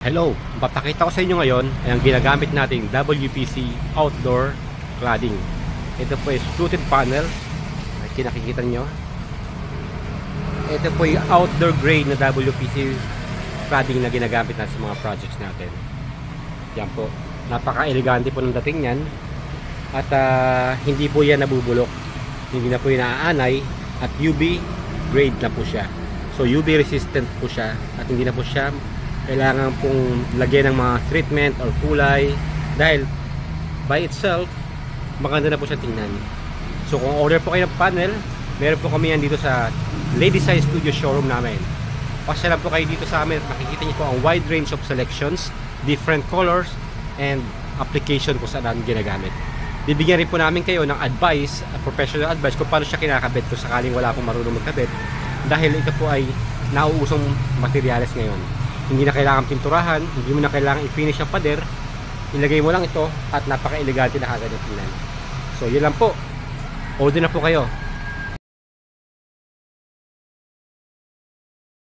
Hello, papakita ko sa inyo ngayon ay ang ginagamit nating WPC outdoor cladding. Ito po ay fluted panel. Ay kinakikita nyo. Ito po ay outdoor grade na WPC cladding na ginagamit natin sa mga projects natin. Yan po. Napaka-elegante po ng dating yan. At hindi po yan nabubulok. Hindi na po yan naaanay. At UV grade na po siya. So UV resistant po siya. At hindi na po siya kailangan pong lagyan ng mga treatment or kulay dahil by itself maganda na po siya tingnan. So kung order po kayo ng panel, meron po kami yan dito sa Lady Size Studio showroom namin. Pasya lang po kayo dito sa amin at makikita niyo po ang wide range of selections, different colors and application kung saan natin ginagamit. Bibigyan rin po namin kayo ng advice, professional advice kung paano siya kinakabit kung sakaling wala pong marunong magkabit dahil ito po ay nauusong materials ngayon. Hindi na kailangan pinturahan, hindi mo na kailangan i-finish ang pader. Ilagay mo lang ito at napaka-elegante na agad ang tingnan. So yun lang po. Order na po kayo.